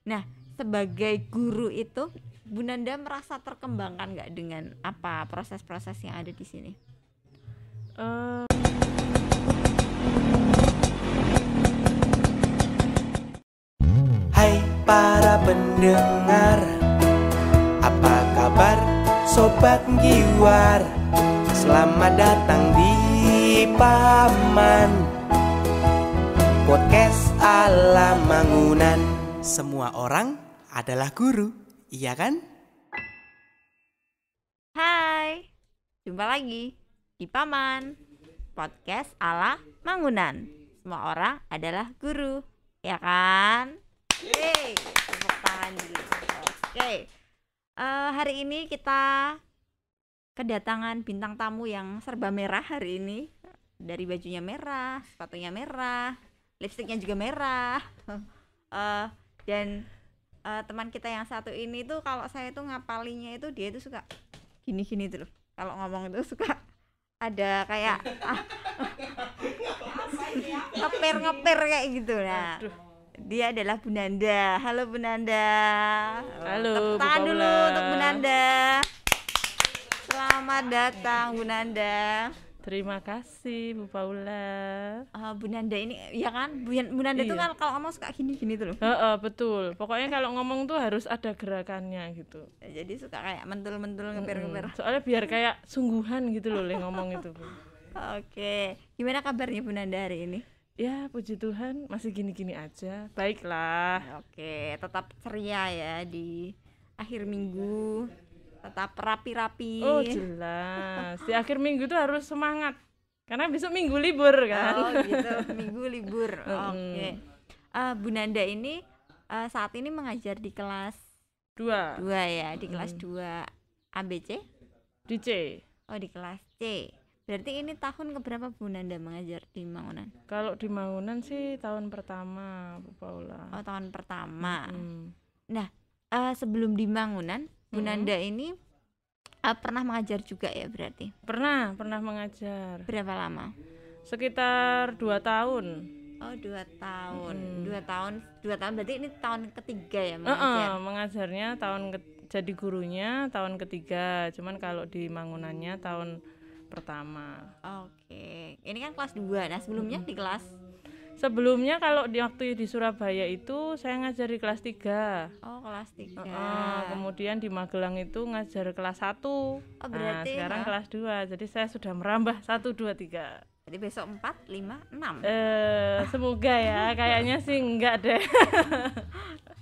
Nah, sebagai guru itu Bu Nanda merasa terkembangkan nggak dengan apa proses-proses yang ada di sini? Hai para pendengar, apa kabar Sobat Giwar? Selamat datang di Paman Podcast ala Mangunan. Semua orang adalah guru, iya kan? Hai, jumpa lagi di Paman Podcast ala Mangunan. Semua orang adalah guru, ya kan? Yeay, tepuk tangan dulu. Oke, hari ini kita kedatangan bintang tamu yang serba merah hari ini. Dari bajunya merah, sepatunya merah, lipstiknya juga merah. Dan teman kita yang satu ini tuh kalau saya tuh ngapalinya itu dia tuh suka gini-gini tuh loh. Kalau ngomong itu suka ada kayak ngeper kayak gitu. Nah, dia adalah Bu Nanda. Halo Bu Nanda. Halo, tepuk tangan Bu dulu Paula. untuk Bu Nanda. Selamat datang Bu Nanda. Terima kasih Bu Paula. Bu Nanda ini ya kan, Bu Nanda tuh Iya. kan kalau ngomong suka gini-gini tuh loh. Betul. Pokoknya kalau ngomong tuh harus ada gerakannya gitu. Jadi suka kayak mentul-mentul ngeper-ngeper. Soalnya biar kayak sungguhan gitu loh ngomong itu, Bu. Oke, gimana kabarnya Bu Nanda hari ini? Ya, puji Tuhan masih gini-gini aja. Baiklah. Oke, tetap ceria ya di akhir minggu, tetap rapi-rapi. Oh, jelas. Di akhir minggu tuh harus semangat. Karena besok minggu libur kan. Oh gitu, minggu libur. Oke. Bu Nanda ini saat ini mengajar di kelas 2 ya, di kelas 2 ABC? Di C. Oh, di kelas C. Berarti ini tahun keberapa Bu Nanda mengajar di Mangunan? Kalau di Mangunan sih tahun pertama, Bu Paula. Oh, tahun pertama. Mm. Nah, sebelum di Mangunan, Bu Nanda ini pernah mengajar juga ya berarti? Pernah mengajar. Berapa lama? Sekitar 2 tahun. Oh, 2 tahun. 2 tahun berarti ini tahun ketiga ya mengajar? Mengajarnya jadi gurunya tahun ketiga, cuman kalau di Mangunannya tahun pertama. Oke. Ini kan kelas 2. Nah, sebelumnya di kelas? Sebelumnya kalau waktu di Surabaya itu saya ngajar di kelas 3. Oh, kelas 3. Kemudian di Magelang itu ngajar kelas 1. Oh, berarti sekarang kelas 2. Jadi saya sudah merambah 1 2 3. Jadi besok 4, 5, 6. Semoga ya, kayaknya sih enggak deh.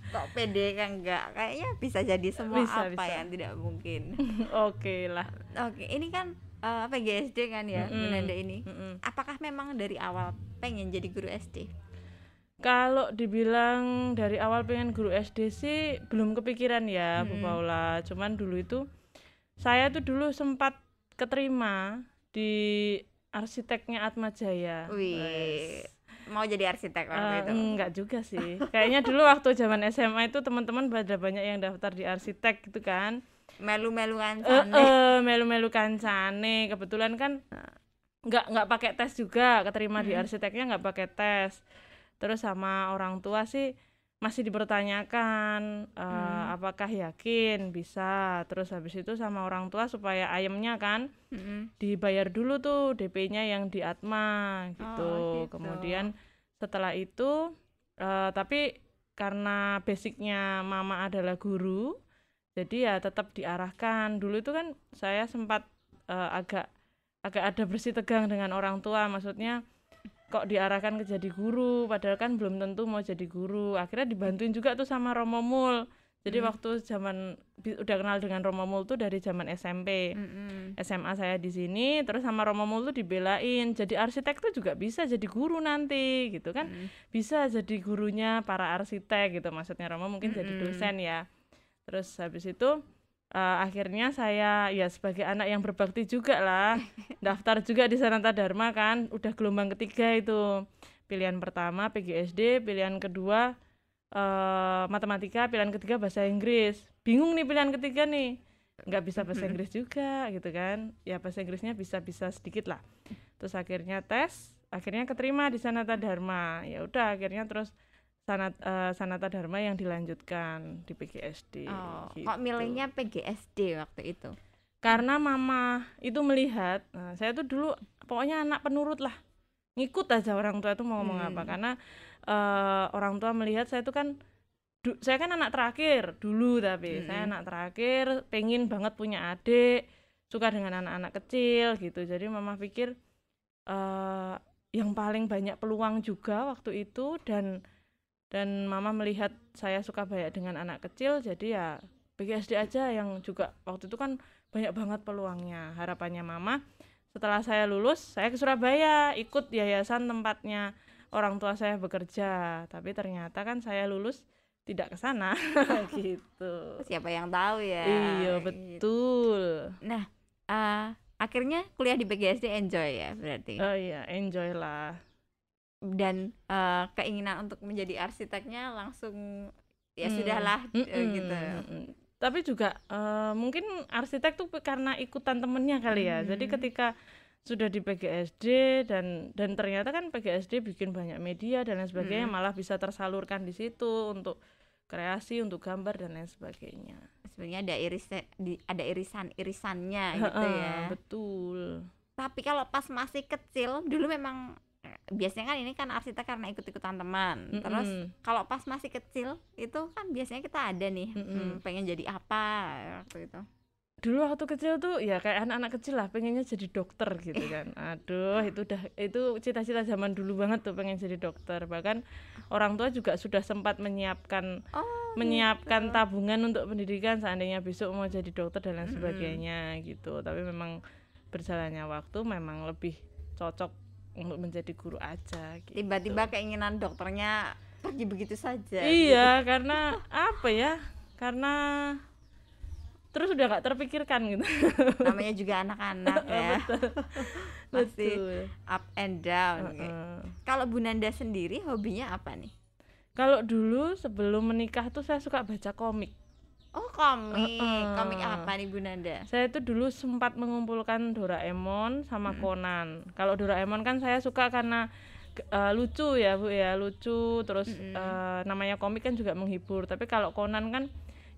Kok pede kan enggak? Kayaknya bisa jadi semua Bisa. yang tidak mungkin. Oke lah. Oke, ini kan PGSD kan ya, Bu Nanda ini. Apakah memang dari awal pengen jadi guru SD? Kalau dibilang dari awal pengen guru SD sih belum kepikiran ya, Bu Paula. Cuman dulu itu saya tuh dulu sempat keterima di arsiteknya Atmajaya. Wih, mau jadi arsitek waktu itu? Enggak juga sih. Kayaknya dulu waktu zaman SMA itu teman-teman pada banyak yang daftar di arsitek gitu kan. Melu-melu kancane. Melu-melu kancane. Kebetulan kan nggak pakai tes juga, keterima di arsiteknya nggak pakai tes. Terus sama orang tua sih masih dipertanyakan apakah yakin bisa. Terus habis itu sama orang tua supaya ayemnya kan dibayar dulu tuh DP-nya yang di Atma gitu. Kemudian setelah itu tapi karena basicnya mama adalah guru, jadi ya tetap diarahkan. Dulu itu kan saya sempat agak ada bersih tegang dengan orang tua, maksudnya kok diarahkan ke jadi guru, padahal kan belum tentu mau jadi guru. Akhirnya dibantuin juga tuh sama Romo Mul. Jadi waktu zaman udah kenal dengan Romo Mul tuh dari zaman SMP. SMA saya di sini, terus sama Romo Mul tuh dibelain. Jadi arsitek tuh juga bisa jadi guru nanti gitu kan. Bisa jadi gurunya para arsitek gitu. Maksudnya Romo mungkin jadi dosen ya. Terus habis itu akhirnya saya ya sebagai anak yang berbakti juga lah daftar juga di Sanata Dharma kan, udah gelombang ketiga itu. Pilihan pertama PGSD, pilihan kedua matematika, pilihan ketiga bahasa Inggris. Bingung nih pilihan ketiga nih, nggak bisa bahasa Inggris juga gitu kan. Ya bahasa Inggrisnya bisa sedikit lah. Terus akhirnya tes, akhirnya keterima di Sanata Dharma. Ya udah akhirnya terus Sanata Dharma yang dilanjutkan di PGSD. Oh, gitu. kok milihnya PGSD waktu itu? Karena mama itu melihat, saya tuh dulu pokoknya anak penurut lah, ngikut aja orang tua itu mau ngomong apa, karena orang tua melihat saya itu kan, saya kan anak terakhir dulu, tapi saya anak terakhir, pengen banget punya adik, suka dengan anak-anak kecil gitu, jadi mama pikir yang paling banyak peluang juga waktu itu, dan mama melihat saya suka banyak dengan anak kecil, jadi ya PGSD aja yang juga waktu itu kan banyak banget peluangnya. Harapannya mama setelah saya lulus, saya ke Surabaya ikut yayasan tempatnya orang tua saya bekerja, tapi ternyata kan saya lulus tidak ke sana. Gitu. Siapa yang tahu ya. Iya, betul. Nah, akhirnya kuliah di PGSD enjoy ya berarti. Oh iya, enjoy lah. Dan keinginan untuk menjadi arsiteknya langsung ya sudahlah gitu. Tapi juga mungkin arsitek tuh karena ikutan temennya kali ya. Jadi ketika sudah di PGSD dan ternyata kan PGSD bikin banyak media dan lain sebagainya, malah bisa tersalurkan di situ untuk kreasi, untuk gambar dan lain sebagainya. Sebenarnya ada irisan-irisannya gitu ya. Betul. Tapi kalau pas masih kecil dulu memang biasanya kan ini kan arsitek karena ikut-ikutan teman. Terus kalau pas masih kecil itu kan biasanya kita ada nih pengen jadi apa waktu itu. Dulu waktu kecil tuh ya kayak anak-anak kecil lah, pengennya jadi dokter gitu kan. Aduh, itu cita-cita zaman dulu banget tuh, pengen jadi dokter. Bahkan orang tua juga sudah sempat menyiapkan tabungan untuk pendidikan seandainya besok mau jadi dokter dan lain sebagainya gitu. Tapi memang berjalannya waktu memang lebih cocok untuk menjadi guru aja gitu. Tiba-tiba keinginan dokternya pergi begitu saja. Iya, gitu. karena apa ya? Karena terus udah gak terpikirkan gitu. Namanya juga anak-anak ya. Masih up and down. Kalau Bu Nanda sendiri hobinya apa nih? Kalau dulu sebelum menikah tuh saya suka baca komik. Oh, komik. Komik apa nih Bu Nanda? Saya tuh dulu sempat mengumpulkan Doraemon sama Conan. Kalau Doraemon kan saya suka karena lucu ya Bu ya, lucu. Terus namanya komik kan juga menghibur. Tapi kalau Conan kan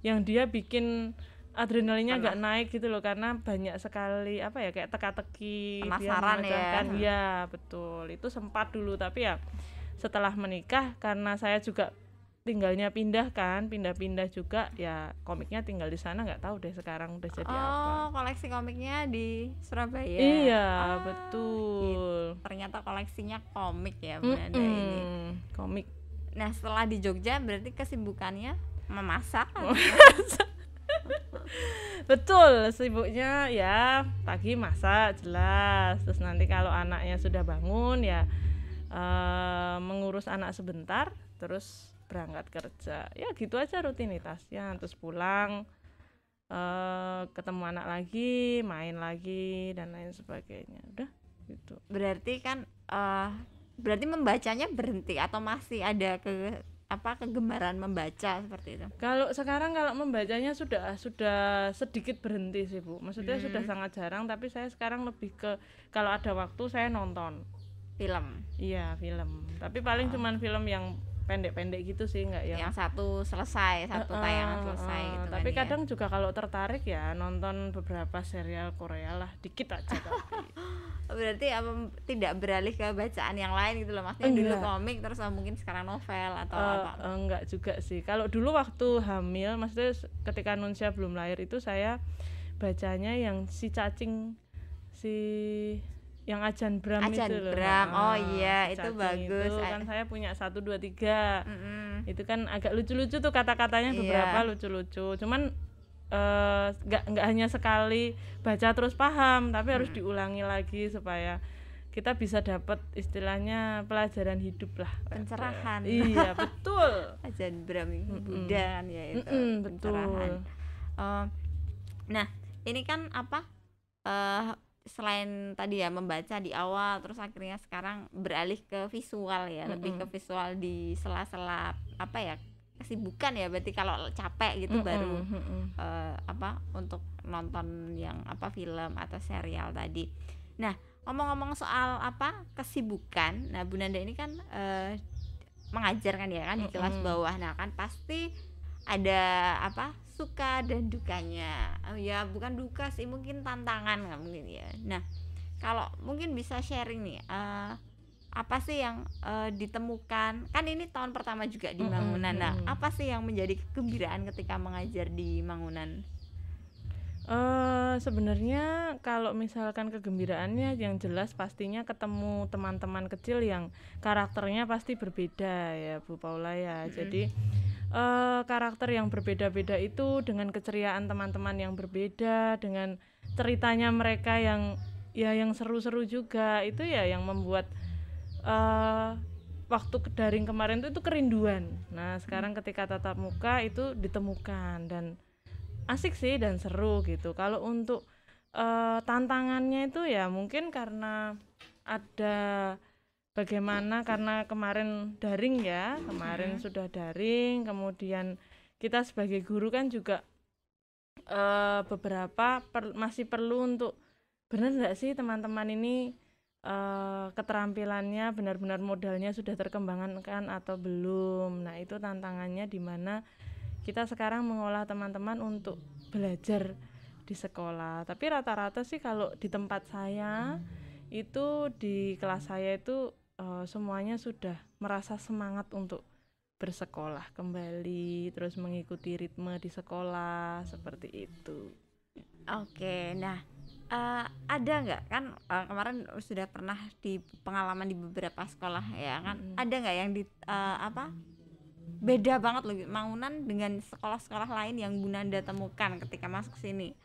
yang dia bikin adrenalinnya agak naik gitu loh, karena banyak sekali apa ya, kayak teka-teki, penasaran ya. Ya betul, itu sempat dulu. Tapi ya setelah menikah, karena saya juga tinggalnya pindah-pindah juga ya, komiknya tinggal di sana, nggak tahu deh sekarang udah jadi apa. Oh, koleksi komiknya di Surabaya. Iya, betul. Gitu. Ternyata koleksinya komik ya Bu Nanda ini. Komik. Nah, setelah di Jogja berarti kesibukannya memasak. Betul, sibuknya ya pagi masak jelas, terus nanti kalau anaknya sudah bangun ya mengurus anak sebentar, terus berangkat kerja. Ya gitu aja rutinitasnya, terus pulang ketemu anak lagi, main lagi dan lain sebagainya. Udah gitu. Berarti kan berarti membacanya berhenti atau masih ada kegemaran membaca seperti itu? Kalau sekarang kalau membacanya sudah sedikit berhenti sih Bu. Maksudnya sudah sangat jarang, tapi saya sekarang lebih ke kalau ada waktu saya nonton film. Iya, film. Tapi paling cuman film yang pendek-pendek gitu sih, enggak yang satu tayangan selesai gitu. Tapi kan, kadang juga kalau tertarik ya nonton beberapa serial Korea lah, dikit aja tapi. Berarti tidak beralih ke bacaan yang lain gitu loh, maksudnya dulu komik terus mungkin sekarang novel atau apa? Enggak juga sih. Kalau dulu waktu hamil, maksudnya ketika Nunsia belum lahir itu saya bacanya yang si cacing, yang Ajan Bram itu loh. Oh iya, itu bagus. Itu kan saya punya 1, 2, 3. Itu kan agak lucu-lucu tuh kata-katanya, beberapa lucu-lucu. Cuman nggak hanya sekali baca terus paham, tapi harus diulangi lagi supaya kita bisa dapat istilahnya pelajaran hidup lah, pencerahan. Iya betul. Ajan Bram Buddha kan ya itu pencerahan. Nah ini kan selain tadi ya membaca di awal, terus akhirnya sekarang beralih ke visual ya, lebih ke visual di sela-sela kesibukan ya, berarti kalau capek gitu baru untuk nonton yang film atau serial tadi. Nah ngomong-ngomong soal kesibukan, nah Bu Nanda ini kan mengajar kan ya kan di kelas bawah. Nah kan pasti ada suka dan dukanya. Ya bukan duka sih, mungkin tantangan nggak mungkin ya. Nah kalau mungkin bisa sharing nih, apa sih yang ditemukan, kan ini tahun pertama juga di Mangunan. Nah apa sih yang menjadi kegembiraan ketika mengajar di Mangunan? Sebenarnya kalau misalkan kegembiraannya yang jelas pastinya ketemu teman-teman kecil yang karakternya pasti berbeda ya Bu Paula ya. Jadi karakter yang berbeda-beda itu dengan keceriaan teman-teman yang berbeda, dengan ceritanya mereka yang seru-seru juga, itu ya yang membuat waktu daring kemarin itu kerinduan. Nah sekarang ketika tatap muka itu ditemukan dan asik sih dan seru gitu. Kalau untuk tantangannya itu ya mungkin karena ada bagaimana, karena kemarin daring ya, kemarin sudah daring, kemudian kita sebagai guru kan juga beberapa masih perlu untuk benar nggak sih teman-teman ini keterampilannya benar-benar modalnya sudah terkembangkan atau belum. Nah itu tantangannya di mana kita sekarang mengolah teman-teman untuk belajar di sekolah. Tapi rata-rata sih kalau di tempat saya itu, di kelas saya itu semuanya sudah merasa semangat untuk bersekolah kembali, terus mengikuti ritme di sekolah seperti itu. Oke, nah ada nggak kan kemarin sudah pernah di pengalaman di beberapa sekolah ya kan, ada nggak yang di beda banget loh Mangunan dengan sekolah-sekolah lain yang Bu Nanda temukan ketika masuk sini?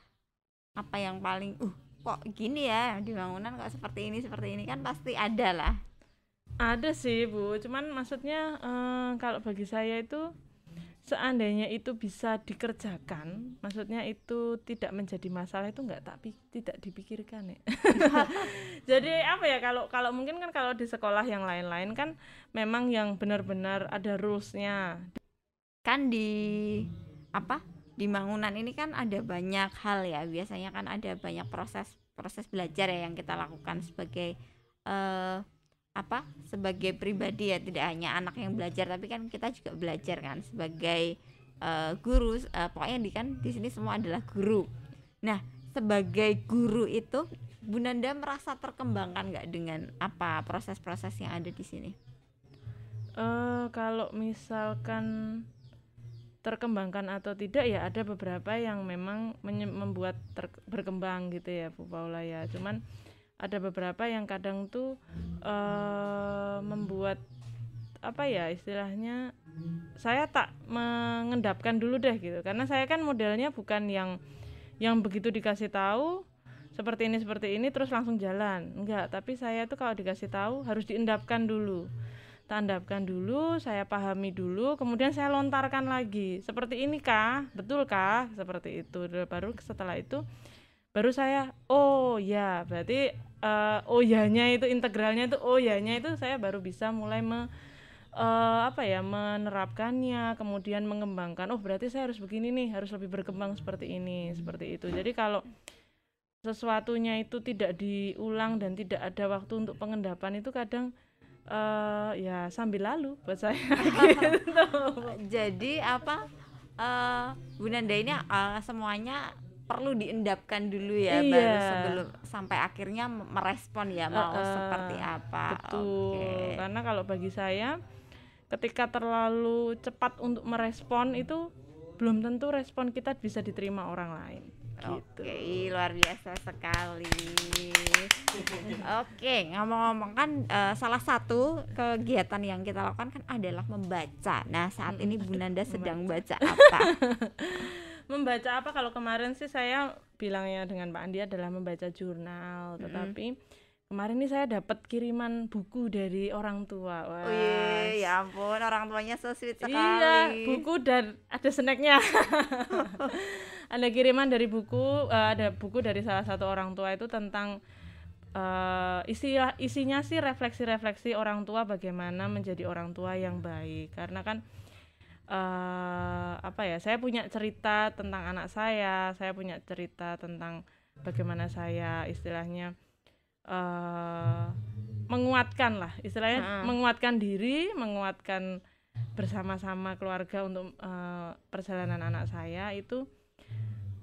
Apa yang paling kok gini ya di Mangunan, kok seperti ini kan pasti ada lah. Ada sih Bu, cuman maksudnya kalau bagi saya itu seandainya itu bisa dikerjakan, maksudnya itu tidak menjadi masalah, itu tidak dipikirkan ya. Jadi apa ya, kalau mungkin kan kalau di sekolah yang lain-lain kan memang yang benar-benar ada rules-nya. Kan di Mangunan ini kan ada banyak hal ya, biasanya kan ada banyak proses belajar ya yang kita lakukan sebagai sebagai pribadi ya, tidak hanya anak yang belajar tapi kan kita juga belajar kan sebagai guru, pokoknya di sini semua adalah guru. Nah sebagai guru itu Bu Nanda merasa terkembangkan nggak dengan proses-proses yang ada di sini? Kalau misalkan terkembangkan atau tidak ya ada beberapa yang memang membuat berkembang gitu ya Bu Paula ya. Cuman ada beberapa yang kadang tuh membuat istilahnya saya tak mengendapkan dulu deh gitu, karena saya kan modelnya bukan yang begitu dikasih tahu seperti ini terus langsung jalan, enggak, tapi saya tuh kalau dikasih tahu harus diendapkan dulu, saya pahami dulu, kemudian saya lontarkan lagi, seperti ini kah, betul kah, seperti itu, baru setelah itu baru saya ya berarti ya-nya itu integralnya itu ya-nya itu saya baru bisa mulai menerapkannya, kemudian mengembangkan, berarti saya harus begini nih, harus lebih berkembang seperti ini, seperti itu. Jadi kalau sesuatunya itu tidak diulang dan tidak ada waktu untuk pengendapan itu kadang ya sambil lalu buat saya. Gitu. Jadi Bu Nanda ini semuanya perlu diendapkan dulu ya, baru sebelum sampai akhirnya merespon ya mau seperti apa. Betul. Okay. Karena kalau bagi saya ketika terlalu cepat untuk merespon itu belum tentu respon kita bisa diterima orang lain. Gitu. Oke, luar biasa sekali. Oke, ngomong-ngomong kan salah satu kegiatan yang kita lakukan kan adalah membaca. Nah, saat ini Bu Nanda sedang baca apa? Membaca apa? Kalau kemarin sih saya bilangnya dengan Pak Andi adalah membaca jurnal, tetapi kemarin ini saya dapat kiriman buku dari orang tua. Wah. Wih, ya ampun, orang tuanya so sweet sekali. Iya, buku dan ada snacknya. Ada kiriman dari ada buku dari salah satu orang tua itu tentang isinya sih refleksi-refleksi orang tua, bagaimana menjadi orang tua yang baik. Karena kan saya punya cerita tentang anak saya punya cerita tentang bagaimana saya istilahnya menguatkan lah istilahnya, menguatkan diri, menguatkan bersama-sama keluarga untuk perjalanan anak saya itu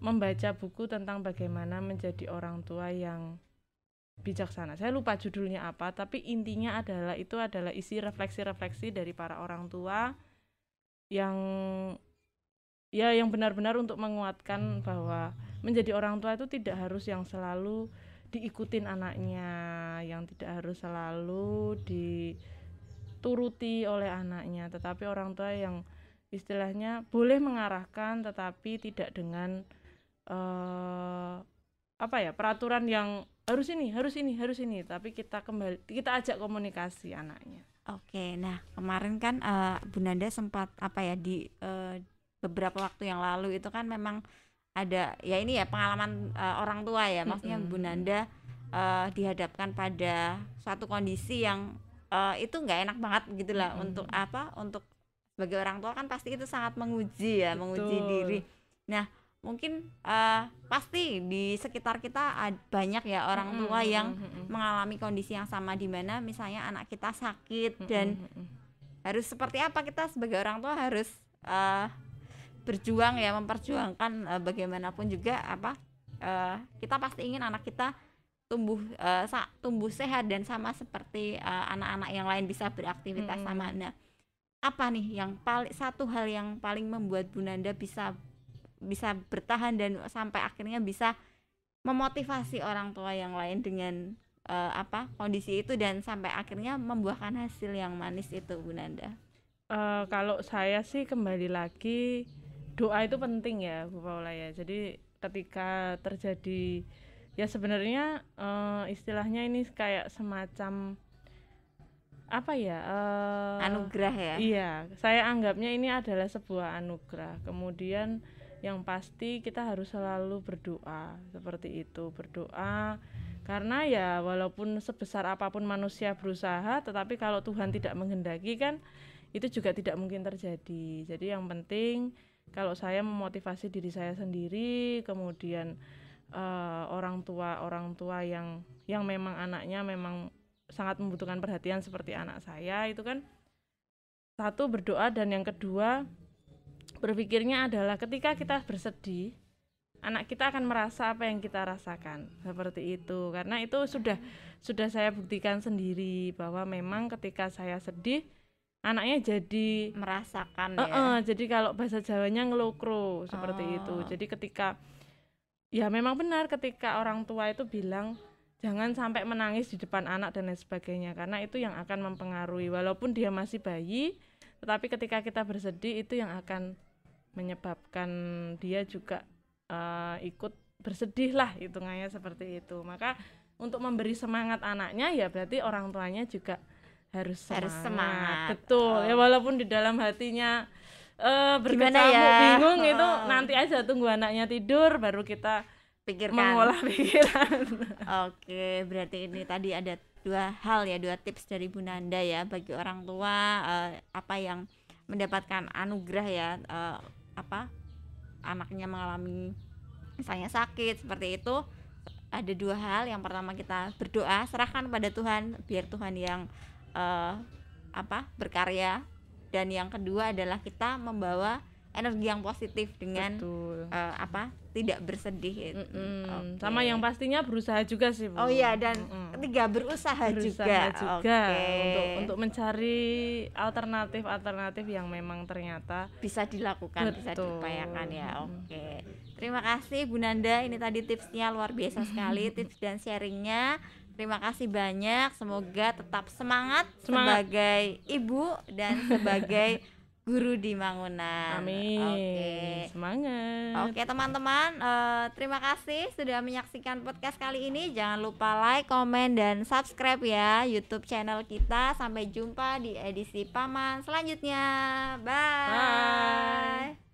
membaca buku tentang bagaimana menjadi orang tua yang bijaksana. Saya lupa judulnya apa, tapi intinya adalah itu adalah isi refleksi-refleksi dari para orang tua yang benar-benar untuk menguatkan bahwa menjadi orang tua itu tidak harus yang selalu diikutin anaknya, yang tidak harus selalu dituruti oleh anaknya, tetapi orang tua yang istilahnya boleh mengarahkan tetapi tidak dengan peraturan yang harus ini, tapi kita ajak komunikasi anaknya. Oke, nah kemarin kan Bu Nanda sempat di beberapa waktu yang lalu itu kan memang ada pengalaman orang tua ya, maksudnya Bu Nanda dihadapkan pada suatu kondisi yang itu nggak enak banget gitulah, untuk sebagai orang tua kan pasti itu sangat menguji diri. Nah mungkin pasti di sekitar kita banyak ya orang tua yang mengalami kondisi yang sama, di mana misalnya anak kita sakit dan harus seperti apa kita sebagai orang tua harus berjuang memperjuangkan bagaimanapun juga kita pasti ingin anak kita tumbuh sehat dan sama seperti anak-anak yang lain bisa beraktivitas sama. Nah, apa nih satu hal yang paling membuat Bu Nanda bisa bertahan dan sampai akhirnya bisa memotivasi orang tua yang lain dengan kondisi itu dan sampai akhirnya membuahkan hasil yang manis itu, Bu Nanda? Kalau saya sih kembali lagi doa itu penting ya Bu Paula ya. Jadi ketika terjadi sebenarnya istilahnya ini kayak semacam anugerah ya. Iya, saya anggapnya ini adalah sebuah anugerah. Kemudian yang pasti kita harus selalu berdoa, seperti itu, berdoa karena walaupun sebesar apapun manusia berusaha, tetapi kalau Tuhan tidak menghendaki kan itu juga tidak mungkin terjadi. Jadi yang penting kalau saya memotivasi diri saya sendiri, kemudian orang tua yang memang anaknya memang sangat membutuhkan perhatian seperti anak saya itu kan, satu berdoa, dan yang kedua berpikirnya adalah ketika kita bersedih, anak kita akan merasa apa yang kita rasakan, seperti itu. Karena itu sudah saya buktikan sendiri bahwa memang ketika saya sedih, anaknya jadi merasakan jadi kalau bahasa Jawanya ngelokro, seperti itu. Jadi ketika memang benar ketika orang tua itu bilang jangan sampai menangis di depan anak dan lain sebagainya, karena itu yang akan mempengaruhi, walaupun dia masih bayi, tetapi ketika kita bersedih itu yang akan menyebabkan dia juga ikut bersedih lah, hitungannya seperti itu. Maka untuk memberi semangat anaknya berarti orang tuanya juga harus semangat. Betul. Walaupun di dalam hatinya berkecamuk bingung, itu nanti aja tunggu anaknya tidur baru kita pikirkan, mengolah pikiran. Oke, berarti ini tadi ada dua tips dari Bu Nanda ya bagi orang tua yang mendapatkan anugerah anaknya mengalami misalnya sakit seperti itu. Ada dua hal. Yang pertama, kita berdoa, serahkan pada Tuhan, biar Tuhan yang berkarya. Dan yang kedua adalah kita membawa energi yang positif dengan tidak bersedih. Okay. Sama yang pastinya berusaha juga sih, Bu. Oh iya, dan ketiga berusaha juga. Untuk mencari alternatif yang memang ternyata bisa dilakukan, bisa diupayakan ya. Oke. Terima kasih Bu Nanda, ini tadi tipsnya luar biasa sekali, tips dan sharingnya. Terima kasih banyak, semoga tetap semangat sebagai ibu dan sebagai guru di Mangunan. Amin. Oke. Semangat. Oke teman-teman, terima kasih sudah menyaksikan podcast kali ini. Jangan lupa like, komen, dan subscribe ya YouTube channel kita. Sampai jumpa di edisi Paman selanjutnya. Bye.